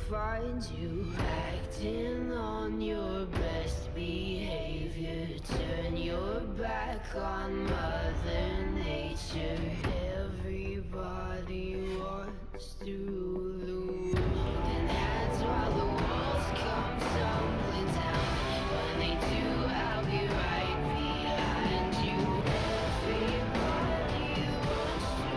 find you acting on your best behavior. Turn your back on Mother Nature. Everybody wants to lose. Holding hands while the walls come tumbling down. When they do, I'll be right behind you. Everybody wants to.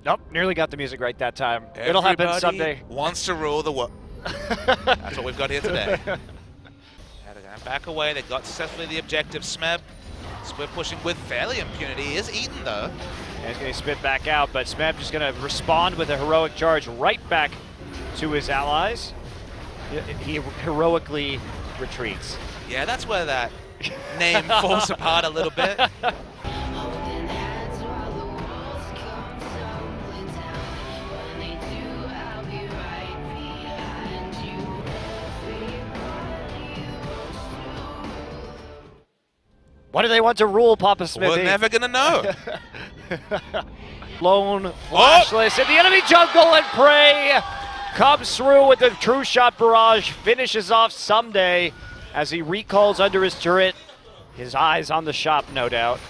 Nope, nearly got the music right that time. It'll happen someday. Wants to rule the world. That's what we've got here today. Back away, they got successfully the objective. Smeb, we're pushing with fairly impunity. He is eaten though. And he's going to spit back out, but Smeb just going to respond with a heroic charge right back to his allies. He heroically retreats. Yeah, that's where that name falls apart a little bit. Holding hands while the walls come tumbling down. When they do, I'll be right behind you. Everybody wants to. What do they want to rule, PapaSmithy? We're never gonna know. Lone flashless in the enemy jungle, and Prey comes through with the true shot barrage, finishes off Someday as he recalls under his turret. His eyes on the shop, no doubt.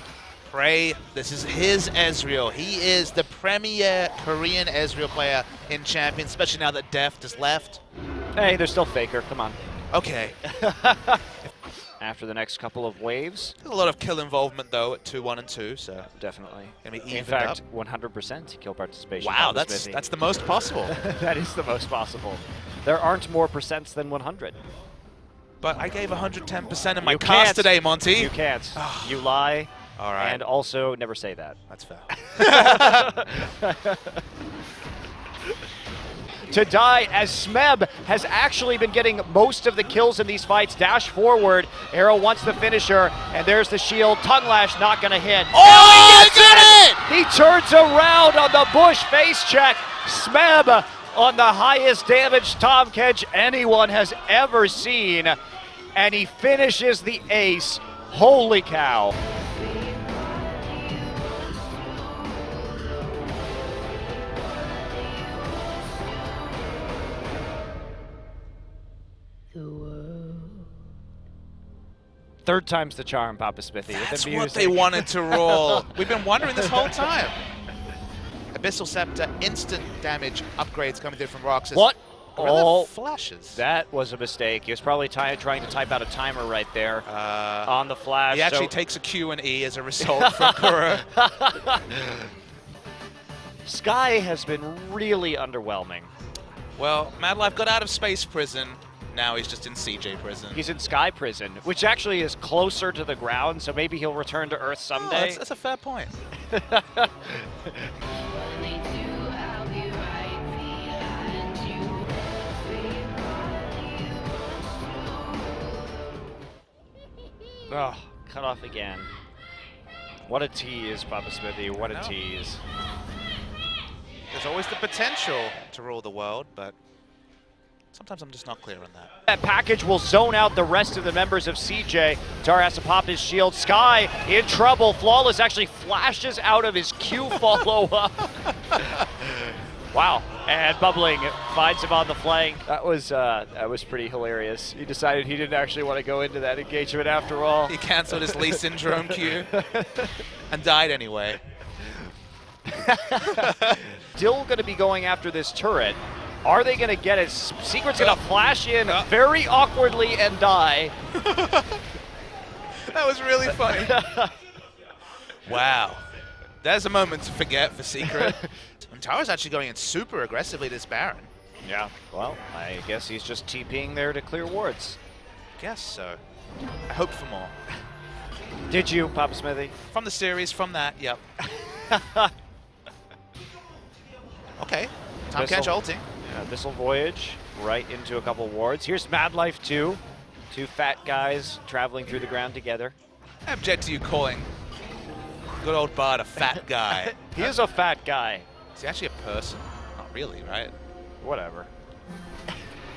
Prey, this is his Ezreal. He is the premier Korean Ezreal player in Champions, especially now that Deft has left. Hey, they're still Faker, come on. Okay. After the next couple of waves. There's a lot of kill involvement though at 2-1 and 2, so Definitely. gonna be In evened fact, up. 100% kill participation. Wow, PapaSmithy. that's the most possible. That is the most possible. There aren't more percents than 100. But I gave 110% in my You cast can't. today, Monty. You can't. You lie. All right. And also never say that. That's fair. To die as Smeb has actually been getting most of the kills in these fights. Dash forward. Arrow wants the finisher, and there's the shield. Tongue Lash not going to hit. Oh, he got it! He turns around on the bush face check. Smeb on the highest damage Tom Kedge anyone has ever seen, and he finishes the ace. Holy cow. The world. Third time's the charm, PapaSmithy. That's what they wanted to roll. We've been wondering this whole time. Abyssal Scepter, instant damage upgrades coming through from Roxas. What? Oh, flashes. That was a mistake. He was probably trying to type out a timer right there on the flash. He actually takes a Q and E as a result from Kuro. Sky has been really underwhelming. Well, Mad Life got out of space prison. Now he's just in CJ prison. He's in Sky Prison, which actually is closer to the ground, so maybe he'll return to Earth someday. Oh, that's a fair point. When they do, I'll be right behind you. Everybody wants to. Oh, cut off again. What a tease, PapaSmithy. What a tease. There's always the potential to rule the world, but sometimes I'm just not clear on that. That package will zone out the rest of the members of CJ. Tar has to pop his shield. Sky in trouble. Flawless actually flashes out of his Q follow-up. Wow. And Bubbling finds him on the flank. That was pretty hilarious. He decided he didn't actually want to go into that engagement after all. He canceled his Lee Syndrome Q and died anyway. Still going to be going after this turret. Are they going to get it? Secret's going to flash in very awkwardly and die. That was really funny. Wow. There's a moment to forget for Secret. And Tara's actually going in super aggressively this Baron. Yeah, well, I guess he's just TPing there to clear wards. Guess so. I hope for more. Did you, PapaSmithy? From the series, from that, yep. Okay, Tom Kench ulting. Abyssal Voyage right into a couple wards. Here's Mad Life 2. Two fat guys traveling through the ground together. I object to you calling good old Bard a fat guy. He is a fat guy. Is he actually a person? Not really, right? Whatever.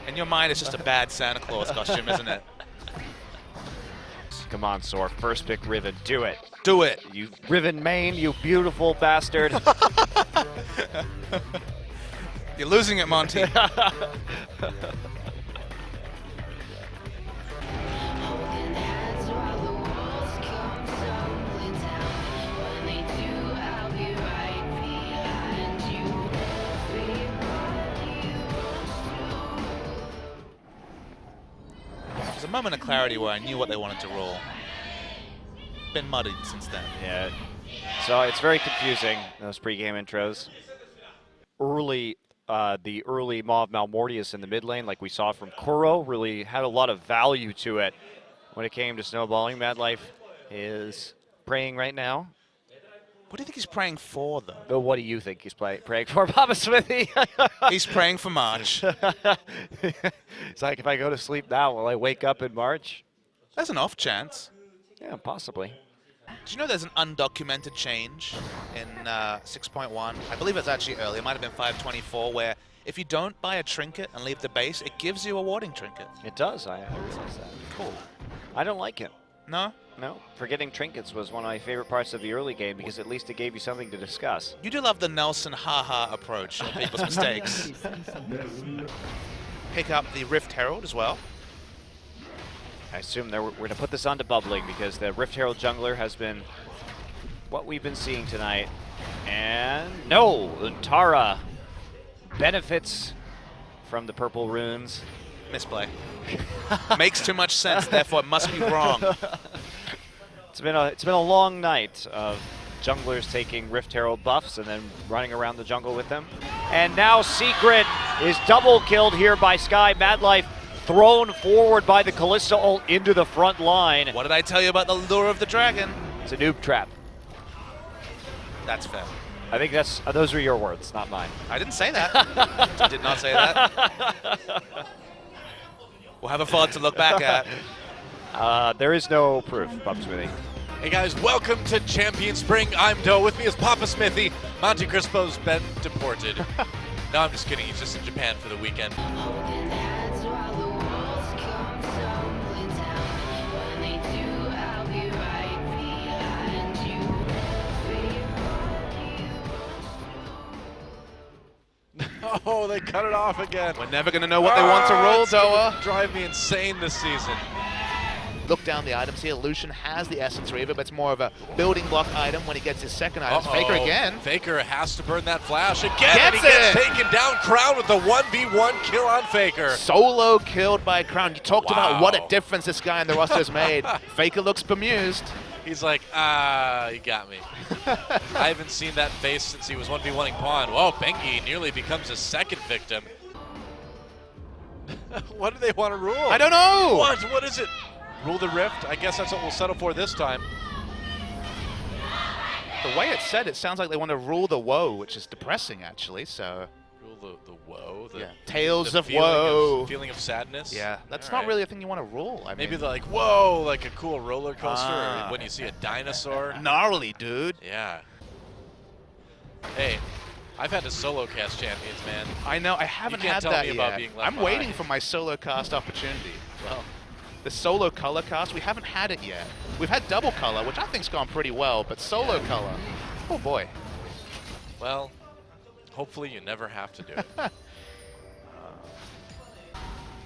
In your mind, it's just a bad Santa Claus costume, isn't it? Come on, Sor. First pick Riven. Do it. Do it. You Riven main, you beautiful bastard. You're losing it, Monty. Holding hands while the walls come tumbling down. When they do, I'll be right behind you. Everybody wants There's a moment of clarity where I knew what they wanted to roll. Been muddied since then. Yeah. So it's very confusing, those pregame intros. The early Maw of Malmortius in the mid lane, like we saw from Kuro, really had a lot of value to it when it came to snowballing. Mad Life is praying right now. What do you think he's praying for, though? But what do you think he's praying for, PapaSmithy? He's praying for March. It's like, if I go to sleep now, will I wake up in March? There's an off chance. Yeah, possibly. Do you know there's an undocumented change in 6.1? I believe it's actually early. It might have been 5.24, where if you don't buy a trinket and leave the base, it gives you a warding trinket. It does. I realize that. Cool. I don't like it. No? No. Forgetting trinkets was one of my favorite parts of the early game because at least it gave you something to discuss. You do love the Nelson haha approach on people's mistakes. Pick up the Rift Herald as well. I assume we're going to put this on to bubbling because the Rift Herald jungler has been what we've been seeing tonight. And no, Untara benefits from the purple runes. Misplay. Makes too much sense, therefore it must be wrong. It's been a long night of junglers taking Rift Herald buffs and then running around the jungle with them. And now Secret is double killed here by Sky. Mad Life thrown forward by the Kalista ult into the front line. What did I tell you about the lure of the dragon? It's a noob trap. That's fair. I think those are your words, not mine. I didn't say that. I did not say that. We'll have a fun to look back at. There is no proof, PapaSmithy. Hey guys, welcome to Champion Spring. I'm DoA. With me is PapaSmithy. Montecristo's been deported. No, I'm just kidding. He's just in Japan for the weekend. holding hands while the walls come tumbling down. When they do, I'll be right behind you. Everybody Oh, they cut it off again. We're never going to know what they want to roll, It's gonna DoA. drive me insane this season. Look down the items here. Lucian has the Essence Reaver, but it's more of a building block item when he gets his second item. Faker again. Faker has to burn that flash again. Gets and he gets it. taken down. Crown with the 1v1 kill on Faker. Solo killed by Crown. You talked about what a Wow. difference this guy in the roster has made. Faker looks bemused. He's like, you got me. I haven't seen that face since he was 1v1ing Pawn. Whoa, Bengi nearly becomes a second victim. What do they want to rule? I don't know. What is it? Rule the Rift? I guess that's what we'll settle for this time. The way it's said, it sounds like they want to rule the woe, which is depressing, actually. So, Rule the woe? yeah. Tales the of feeling woe. Feeling of sadness? Yeah, that's All not right. really a thing you want to rule. I Maybe mean, they're like, whoa, like a cool roller coaster, Ah. or when you see a dinosaur. gnarly, dude. Yeah. Hey, I've had to solo cast champions, man. I know. I haven't can't had tell that me yet. about being left I'm waiting behind. for my solo cast opportunity. Well, the solo color cast, we haven't had it yet. We've had double color, which I think's gone pretty well, but solo color, oh boy. Well, hopefully you never have to do it.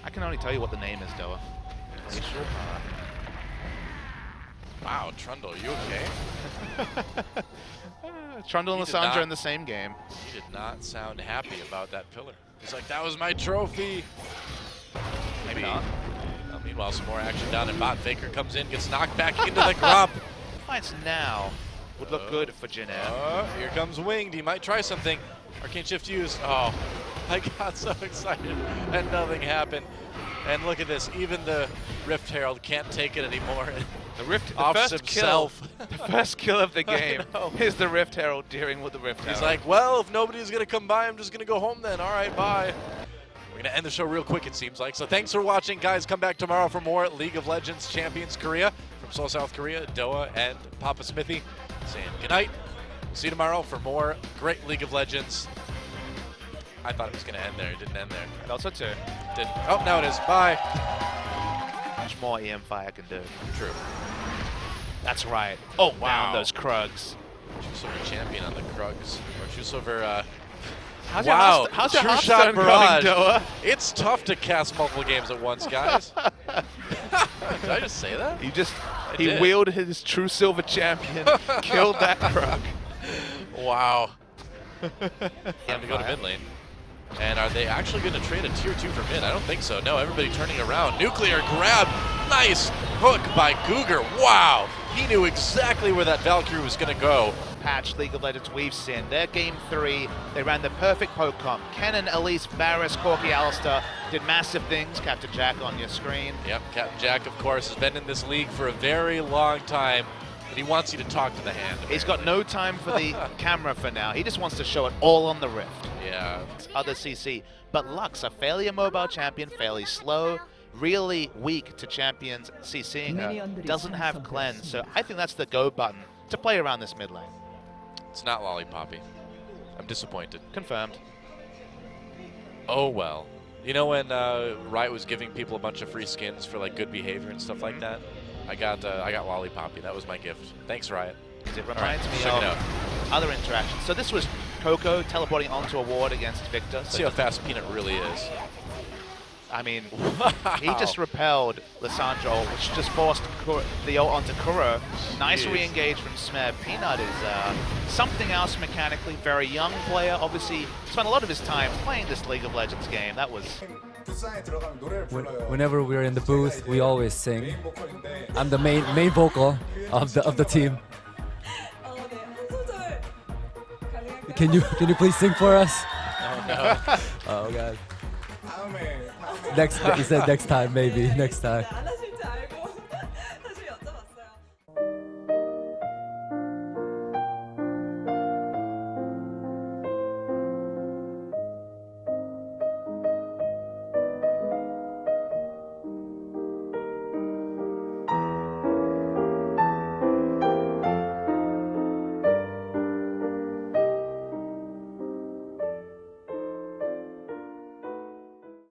I can only tell you what the name is, DoA. Wow, Trundle, you okay? Trundle and He did not- Lissandra in the same game. He did not sound happy about that pillar. He's like, that was my trophy. Maybe not. Well, meanwhile, some more action down in bot. Faker comes in, gets knocked back into the grump. Fights now would look good for Jin Air. Oh, here comes Winged. He might try something. Arcane Shift used. Oh, I got so excited and nothing happened. And look at this. Even the Rift Herald can't take it anymore. The Rift, the Offs first himself. kill, the first kill of the I game know. is the Rift Herald dealing with the Rift He's Herald. like, well, if nobody's going to come by, I'm just going to go home then. All right, bye. We're going to end the show real quick, it seems like. So thanks for watching, guys. Come back tomorrow for more League of Legends Champions Korea. From Seoul, South Korea, DoA and PapaSmithy saying goodnight. See you tomorrow for more great League of Legends. I thought it was going to end there. It didn't end there. And also too, Didn't. Oh, now it is. Bye. much more EM Fire can do. True. That's right. Oh, Wow. wow, those Krugs. True Silver champion on the Krugs. Or True Silver How's Wow, how's your True Hearthstone Shot Barrage. going, DoA? It's tough to cast multiple games at once, guys. Did I just say that? He did. wielded his True Silver Champion, killed that Krug. Wow. Time to go to mid lane. And are they actually going to trade a tier 2 for mid? I don't think so. No, everybody turning around. Nuclear grab. Nice hook by Cougar. Wow. He knew exactly where that Valkyrie was going to go. Patch League of Legends we've seen. Their game 3, they ran the perfect poke comp. Kennen, Elise, Varus, Corki, Alistair did massive things. Captain Jack on your screen. Yep, Captain Jack, of course, has been in this league for a very long time, but he wants you to talk to the hand. He's got no time for the camera for now. He just wants to show it all on the Rift. Yeah. Other CC. But Lux, a fairly immobile champion, fairly slow, really weak to champions CCing her, doesn't have cleanse. So I think that's the go button to play around this mid lane. It's not Lollipoppy. I'm disappointed. Confirmed. Oh well. You know when Riot was giving people a bunch of free skins for like good behavior and stuff like that? I got Lollipoppy. That was my gift. Thanks, Riot. It reminds me check it out. of other interactions. So this was Coco teleporting onto a ward against Victor. See how fast Peanut really is. I mean, he just repelled Lissandra, which just forced the ult onto Kuro. Nice Jeez. re-engage from Smeb. Peanut is something else mechanically. Very young player. Obviously, spent a lot of his time playing this League of Legends game. That was... Whenever we're in the booth, we always sing. I'm the main vocal of the team. Can you please sing for us? Oh no. Oh god. He said next time, maybe next time.